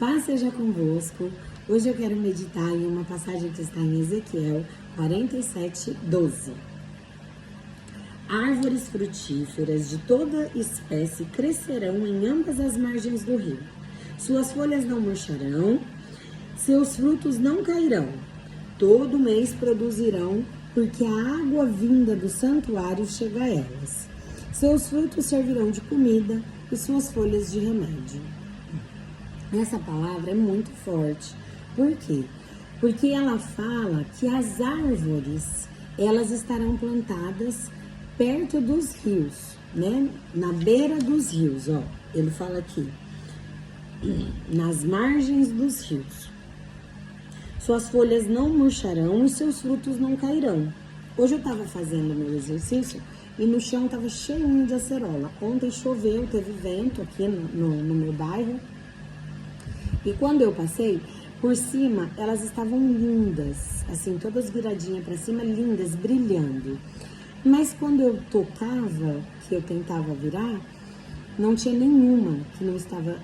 paz seja convosco. Hoje eu quero meditar em uma passagem que está em Ezequiel 47:12. Árvores frutíferas de toda espécie crescerão em ambas as margens do rio. Suas folhas não murcharão, seus frutos não cairão. Todo mês produzirão, porque a água vinda do santuário chega a elas. Seus frutos servirão de comida e suas folhas de remédio. Essa palavra é muito forte. Por quê? Porque ela fala que as árvores, elas estarão plantadas perto dos rios, né? Na beira dos rios, ó. Ele fala aqui, nas margens dos rios. Suas folhas não murcharão e seus frutos não cairão. Hoje eu estava fazendo meu exercício e no chão estava cheio de acerola. Ontem choveu, teve vento aqui no meu bairro. E quando eu passei, por cima, elas estavam lindas, assim, todas viradinhas para cima, lindas, brilhando. Mas quando eu tocava, que eu tentava virar, não tinha nenhuma que não estava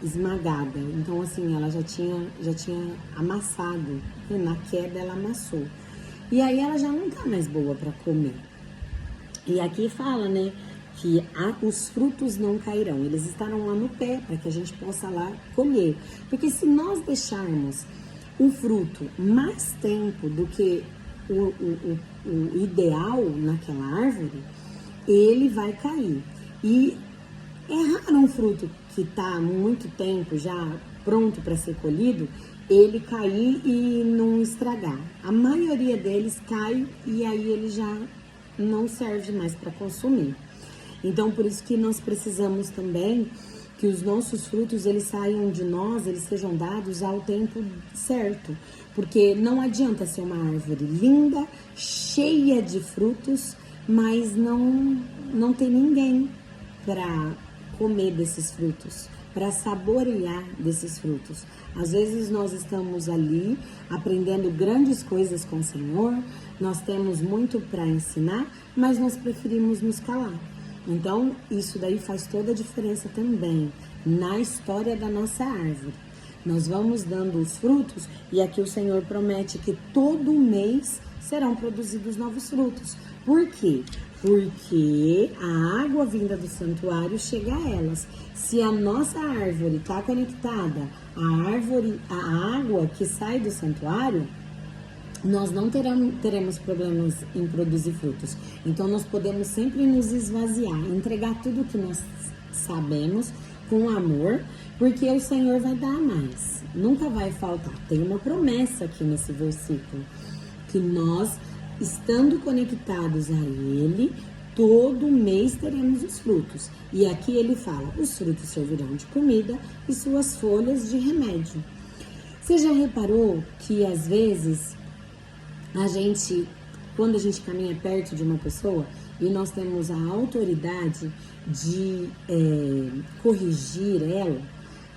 esmagada. Então, assim, ela já tinha amassado. E na queda, ela amassou. E aí, ela já não tá mais boa para comer. E aqui fala, né, que os frutos não cairão. Eles estarão lá no pé, para que a gente possa lá colher. Porque se nós deixarmos o fruto mais tempo do que o ideal naquela árvore, ele vai cair. E é raro um fruto que está muito tempo já pronto para ser colhido, ele cair e não estragar. A maioria deles cai e aí ele já não serve mais para consumir. Então, por isso que nós precisamos também que os nossos frutos, eles saiam de nós, eles sejam dados ao tempo certo. Porque não adianta ser uma árvore linda, cheia de frutos, mas não tem ninguém para comer desses frutos, para saborear desses frutos. Às vezes nós estamos ali aprendendo grandes coisas com o Senhor, nós temos muito para ensinar, mas nós preferimos nos calar. Então, isso daí faz toda a diferença também na história da nossa árvore. Nós vamos dando os frutos e aqui o Senhor promete que todo mês serão produzidos novos frutos. Por quê? Porque a água vinda do santuário chega a elas. Se a nossa árvore está conectada à água que sai do santuário, nós não teremos problemas em produzir frutos. Então, nós podemos sempre nos esvaziar, entregar tudo que nós sabemos com amor, porque o Senhor vai dar mais. Nunca vai faltar. Tem uma promessa aqui nesse versículo, que nós, estando conectados a Ele, todo mês teremos os frutos. E aqui ele fala, os frutos servirão de comida e suas folhas de remédio. Você já reparou que às vezes quando a gente caminha perto de uma pessoa e nós temos a autoridade de corrigir ela,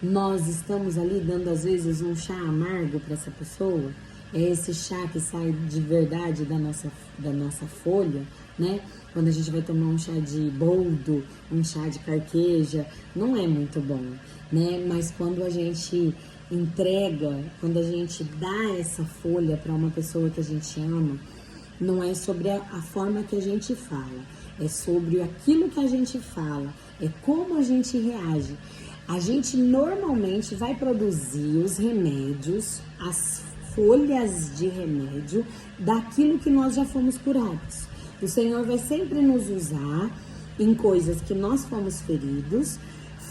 nós estamos ali dando às vezes um chá amargo para essa pessoa, é esse chá que sai de verdade da nossa folha, né? Quando a gente vai tomar um chá de boldo, um chá de carqueja, não é muito bom, né? Mas quando a gente entrega, quando a gente dá essa folha para uma pessoa que a gente ama, não é sobre a forma que a gente fala, é sobre aquilo que a gente fala, é como a gente reage. A gente normalmente vai produzir os remédios, as folhas de remédio, daquilo que nós já fomos curados. O Senhor vai sempre nos usar em coisas que nós fomos feridos,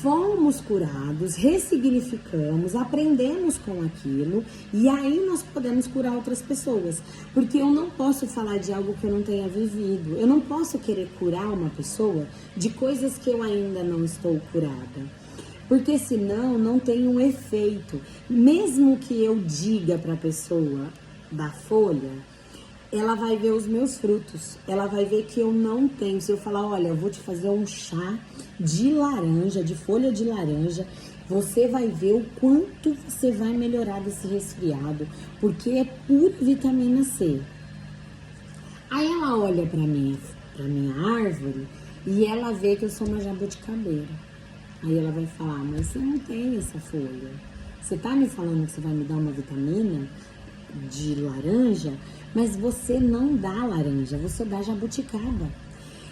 fomos curados, ressignificamos, aprendemos com aquilo e aí nós podemos curar outras pessoas. Porque eu não posso falar de algo que eu não tenha vivido. Eu não posso querer curar uma pessoa de coisas que eu ainda não estou curada. Porque senão não tem um efeito. Mesmo que eu diga para a pessoa da folha, ela vai ver os meus frutos, ela vai ver que eu não tenho. Se eu falar, olha, eu vou te fazer um chá de laranja, de folha de laranja, você vai ver o quanto você vai melhorar desse resfriado, porque é pura vitamina C. Aí ela olha para minha árvore e ela vê que eu sou uma jabuticabeira. Aí ela vai falar, mas você não tem essa folha. você tá me falando que você vai me dar uma vitamina de laranja, mas você não dá laranja, você dá jabuticaba.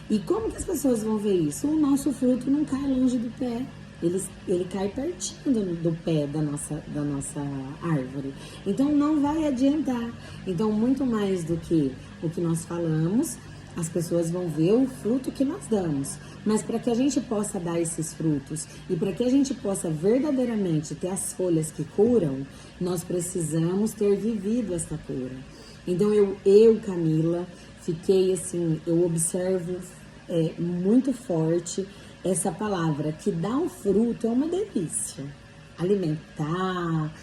E como que as pessoas vão ver isso? O nosso fruto não cai longe do pé. Ele cai pertinho do pé da nossa árvore. Então não vai adiantar. Então, muito mais do que o que nós falamos, as pessoas vão ver o fruto que nós damos. Mas para que a gente possa dar esses frutos e para que a gente possa verdadeiramente ter as folhas que curam, nós precisamos ter vivido essa cura. Então Camila, fiquei assim, eu observo muito forte essa palavra, que dar um fruto é uma delícia. Alimentar,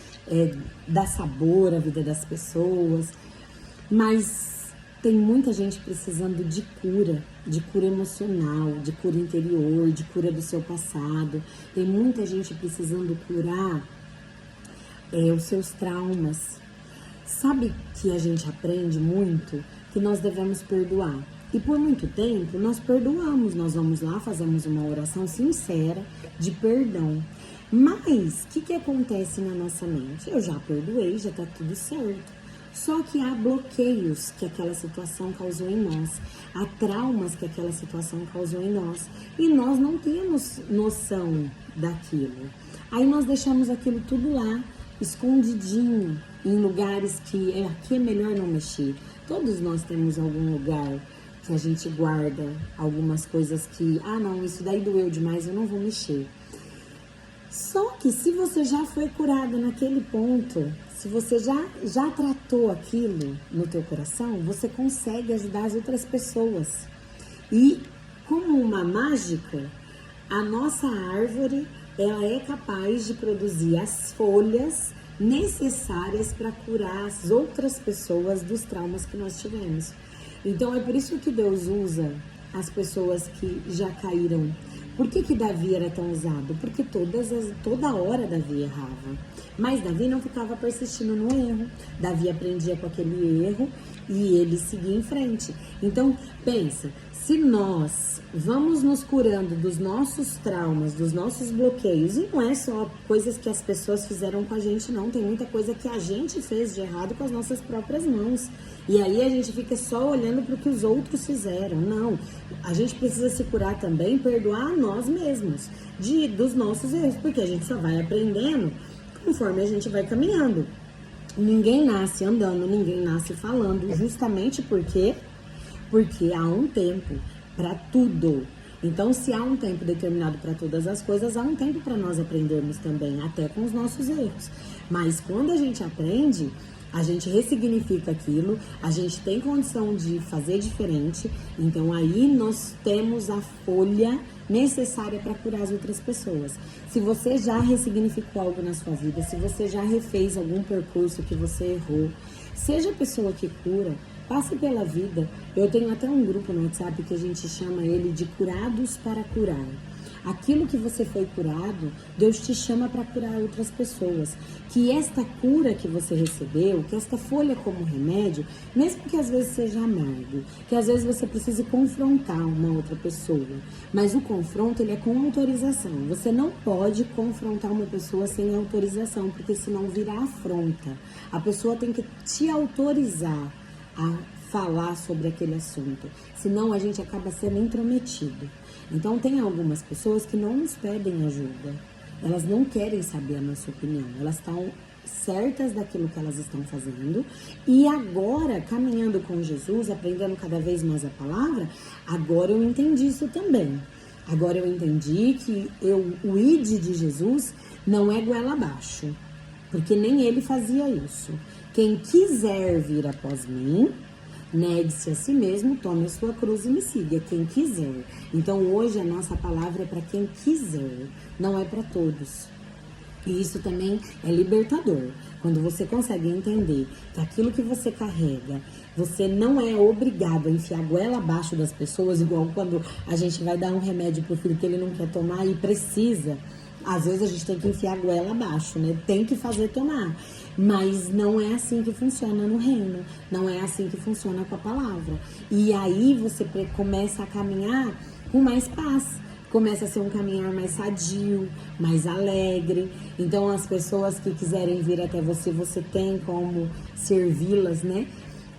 dar sabor à vida das pessoas, mas tem muita gente precisando de cura emocional, de cura interior, de cura do seu passado. Tem muita gente precisando curar os seus traumas. Sabe que a gente aprende muito que nós devemos perdoar. E por muito tempo nós perdoamos, nós vamos lá, fazemos uma oração sincera de perdão. Mas o que acontece na nossa mente? Eu já perdoei, já tá tudo certo. Só que há bloqueios que aquela situação causou em nós, há traumas que aquela situação causou em nós, e nós não temos noção daquilo. Aí nós deixamos aquilo tudo lá, escondidinho, em lugares que aqui é melhor não mexer. Todos nós temos algum lugar que a gente guarda algumas coisas que, não, isso daí doeu demais, eu não vou mexer. Só que se você já foi curado naquele ponto, se você já tratou aquilo no teu coração, você consegue ajudar as outras pessoas. E como uma mágica, a nossa árvore, ela é capaz de produzir as folhas necessárias para curar as outras pessoas dos traumas que nós tivemos. Então é por isso que Deus usa as pessoas que já caíram. Por que Davi era tão usado? Porque toda hora Davi errava. Mas Davi não ficava persistindo no erro. Davi aprendia com aquele erro e ele seguia em frente. Então, pensa, se nós vamos nos curando dos nossos traumas, dos nossos bloqueios, e não é só coisas que as pessoas fizeram com a gente, não. Tem muita coisa que a gente fez de errado com as nossas próprias mãos. E aí a gente fica só olhando para o que os outros fizeram. Não, a gente precisa se curar também, perdoar a nós mesmos dos nossos erros, porque a gente só vai aprendendo conforme a gente vai caminhando. Ninguém nasce andando, ninguém nasce falando, justamente porque há um tempo para tudo. Então, se há um tempo determinado para todas as coisas, há um tempo para nós aprendermos também, até com os nossos erros. Mas quando a gente aprende, a gente ressignifica aquilo, a gente tem condição de fazer diferente, então aí nós temos a folha necessária para curar as outras pessoas. Se você já ressignificou algo na sua vida, se você já refez algum percurso que você errou, seja a pessoa que cura, passe pela vida. Eu tenho até um grupo no WhatsApp que a gente chama ele de Curados para Curar. Aquilo que você foi curado, Deus te chama para curar outras pessoas. Que esta cura que você recebeu, que esta folha como remédio, mesmo que às vezes seja amargo, que às vezes você precise confrontar uma outra pessoa, mas o confronto ele é com autorização. Você não pode confrontar uma pessoa sem autorização, porque senão vira afronta. A pessoa tem que te autorizar a falar sobre aquele assunto, senão a gente acaba sendo intrometido. Então tem algumas pessoas que não nos pedem ajuda, elas não querem saber a nossa opinião, elas estão certas daquilo que elas estão fazendo e agora, caminhando com Jesus, aprendendo cada vez mais a palavra, agora eu entendi isso também. Agora eu entendi que o id de Jesus não é goela abaixo, porque nem ele fazia isso. Quem quiser vir após mim, negue-se a si mesmo, tome a sua cruz e me siga, quem quiser. Então hoje a nossa palavra é para quem quiser, não é para todos. E isso também é libertador, quando você consegue entender que aquilo que você carrega, você não é obrigado a enfiar a goela abaixo das pessoas, igual quando a gente vai dar um remédio pro filho que ele não quer tomar e precisa. Às vezes a gente tem que enfiar a goela abaixo, né? Tem que fazer tomar. Mas não é assim que funciona no reino. Não é assim que funciona com a palavra. E aí você começa a caminhar com mais paz, começa a ser um caminhar mais sadio, mais alegre. Então, as pessoas que quiserem vir até você, você tem como servi-las, né?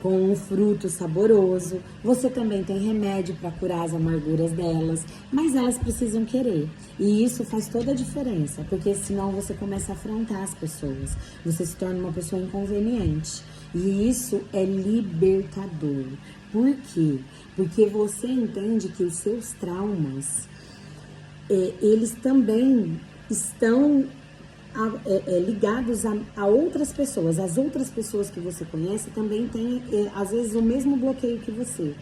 Com um fruto saboroso. Você também tem remédio para curar as amarguras delas, mas elas precisam querer. E isso faz toda a diferença, porque senão você começa a afrontar as pessoas. Você se torna uma pessoa inconveniente. E isso é libertador. Por quê? Porque você entende que os seus traumas, eles também estão ligados a outras pessoas. As outras pessoas que você conhece também têm, às vezes, o mesmo bloqueio que você.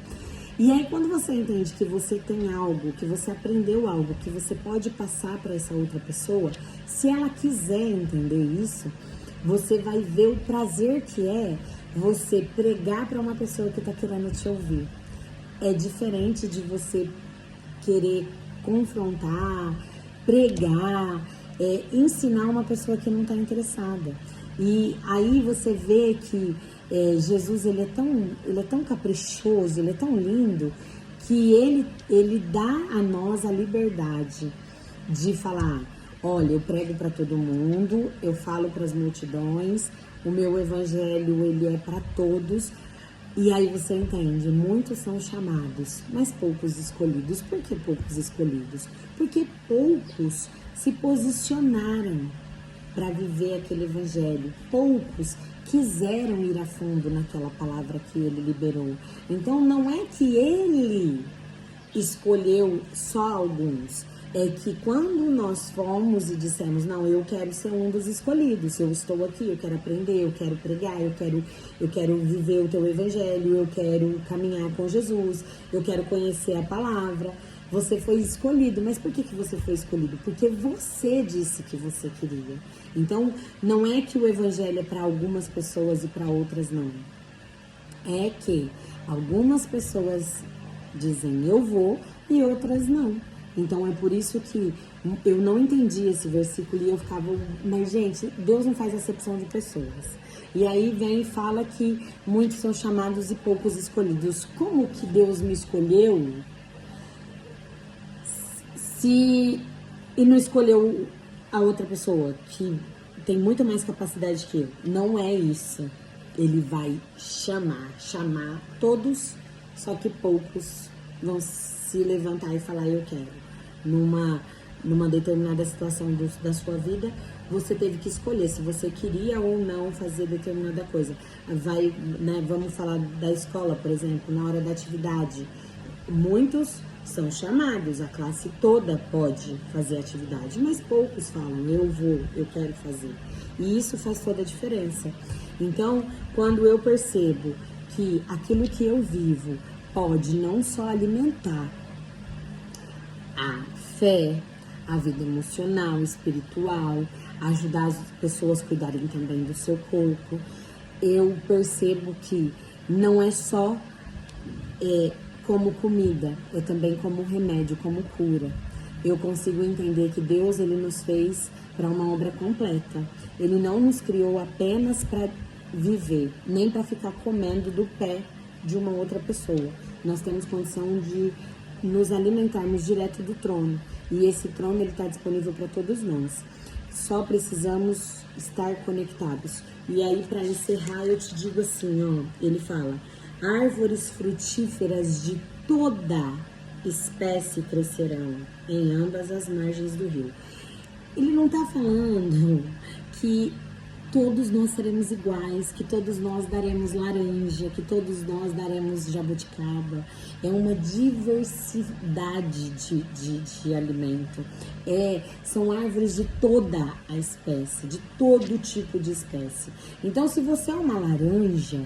E aí, quando você entende que você tem algo, que você aprendeu algo, que você pode passar para essa outra pessoa, se ela quiser entender isso, você vai ver o prazer que é você pregar para uma pessoa que está querendo te ouvir. É diferente de você querer confrontar, pregar, ensinar uma pessoa que não está interessada. E aí você vê que Jesus ele é tão caprichoso, ele é tão lindo, que ele dá a nós a liberdade de falar: olha, eu prego para todo mundo, eu falo para as multidões, o meu evangelho ele é para todos. E aí você entende, muitos são chamados, mas poucos escolhidos. Por que poucos escolhidos? Porque poucos se posicionaram para viver aquele evangelho. Poucos quiseram ir a fundo naquela palavra que ele liberou. Então não é que ele escolheu só alguns. É que quando nós fomos e dissemos, não, eu quero ser um dos escolhidos, eu estou aqui, eu quero aprender, eu quero pregar, eu quero viver o teu evangelho, eu quero caminhar com Jesus, eu quero conhecer a palavra. Você foi escolhido, mas por que você foi escolhido? Porque você disse que você queria. Então, não é que o evangelho é para algumas pessoas e para outras não. É que algumas pessoas dizem eu vou e outras não. Então é por isso que eu não entendi esse versículo e eu ficava, mas gente, Deus não faz acepção de pessoas. E aí vem e fala que muitos são chamados e poucos escolhidos. Como que Deus me escolheu e não escolheu a outra pessoa que tem muito mais capacidade que eu? Não é isso. Ele vai chamar todos, só que poucos vão se levantar e falar eu quero. Numa determinada situação da sua vida, você teve que escolher se você queria ou não fazer determinada coisa. Vamos falar da escola, por exemplo, na hora da atividade. Muitos são chamados, a classe toda pode fazer atividade, mas poucos falam, eu quero fazer. E isso faz toda a diferença. Então, quando eu percebo que aquilo que eu vivo pode não só alimentar a fé, a vida emocional, espiritual, ajudar as pessoas a cuidarem também do seu corpo, eu percebo que não é só como comida, é também como remédio, como cura. Eu consigo entender que Deus ele nos fez para uma obra completa. Ele não nos criou apenas para viver, nem para ficar comendo do pé de uma outra pessoa. Nós temos condição de nos alimentarmos direto do trono. E esse trono ele está disponível para todos nós. Só precisamos estar conectados. E aí, para encerrar, eu te digo assim, ó, ele fala: árvores frutíferas de toda espécie crescerão em ambas as margens do rio. Ele não está falando que todos nós seremos iguais, que todos nós daremos laranja, que todos nós daremos jabuticaba. É uma diversidade de alimento. São árvores de toda a espécie, de todo tipo de espécie. Então, se você é uma laranja,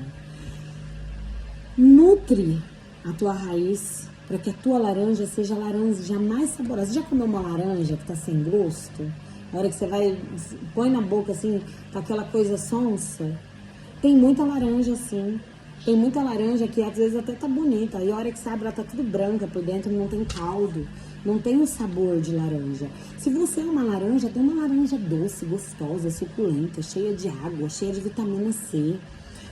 nutre a tua raiz para que a tua laranja seja a laranja mais saborosa. Você já comeu uma laranja que está sem gosto? Na hora que você põe na boca assim, com aquela coisa sonsa. Tem muita laranja assim. Tem muita laranja que às vezes até tá bonita. E a hora que você abre, ela tá tudo branca por dentro, não tem caldo. Não tem o sabor de laranja. Se você é uma laranja, tem uma laranja doce, gostosa, suculenta, cheia de água, cheia de vitamina C.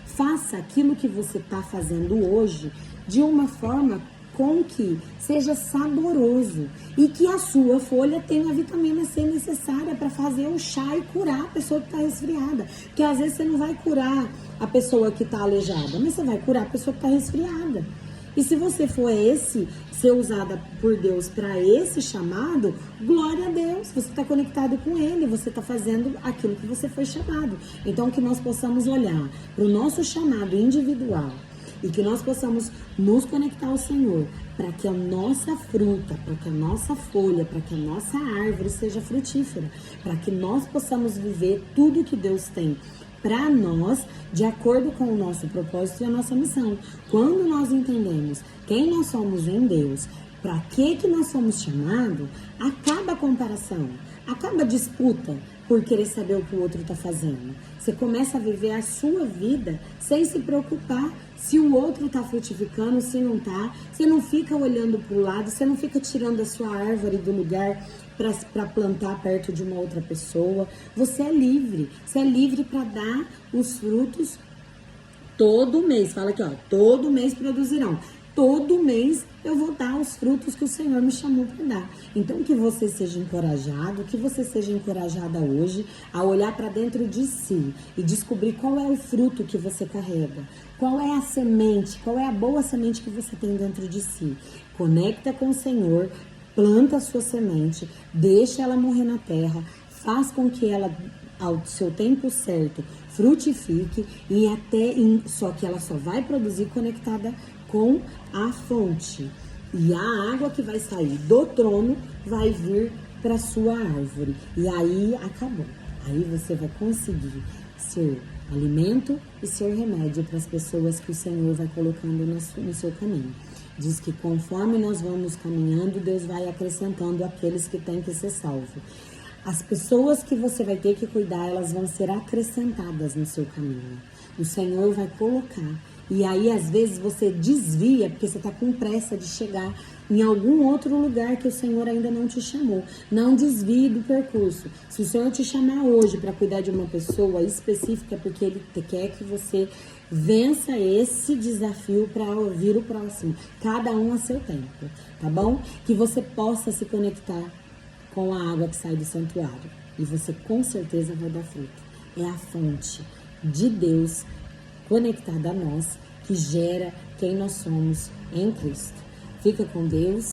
Faça aquilo que você tá fazendo hoje de uma forma com que seja saboroso e que a sua folha tenha a vitamina C necessária para fazer o chá e curar a pessoa que está resfriada. Porque às vezes você não vai curar a pessoa que está aleijada, mas você vai curar a pessoa que está resfriada. E se você for ser usada por Deus para esse chamado, glória a Deus, você está conectado com Ele, você está fazendo aquilo que você foi chamado. Então, que nós possamos olhar para o nosso chamado individual e que nós possamos nos conectar ao Senhor para que a nossa fruta, para que a nossa folha, para que a nossa árvore seja frutífera, para que nós possamos viver tudo que Deus tem para nós, de acordo com o nosso propósito e a nossa missão. Quando nós entendemos quem nós somos em Deus, para que nós somos chamados, acaba a comparação, acaba a disputa por querer saber o que o outro está fazendo. Você começa a viver a sua vida sem se preocupar se o outro está frutificando, se não está. Você não fica olhando para o lado, você não fica tirando a sua árvore do lugar para plantar perto de uma outra pessoa. Você é livre para dar os frutos todo mês. Fala aqui, ó, todo mês produzirão. Todo mês eu vou dar os frutos que o Senhor me chamou para dar. Então, que você seja encorajado, que você seja encorajada hoje a olhar para dentro de si e descobrir qual é o fruto que você carrega, qual é a semente, qual é a boa semente que você tem dentro de si. Conecta com o Senhor, planta a sua semente, deixa ela morrer na terra, faz com que ela, ao seu tempo certo, frutifique só que ela só vai produzir conectada com a fonte. E a água que vai sair do trono vai vir para sua árvore. E aí acabou. Aí você vai conseguir ser alimento e ser remédio para as pessoas que o Senhor vai colocando no seu caminho. Diz que conforme nós vamos caminhando, Deus vai acrescentando aqueles que têm que ser salvos. As pessoas que você vai ter que cuidar, elas vão ser acrescentadas no seu caminho. O Senhor vai colocar. E aí, às vezes, você desvia, porque você está com pressa de chegar em algum outro lugar que o Senhor ainda não te chamou. Não desvie do percurso. Se o Senhor te chamar hoje para cuidar de uma pessoa específica, porque Ele quer que você vença esse desafio para ouvir o próximo. Cada um a seu tempo, tá bom? Que você possa se conectar com a água que sai do santuário. E você com certeza vai dar fruto. É a fonte de Deus conectada a nós, que gera quem nós somos em Cristo. Fica com Deus.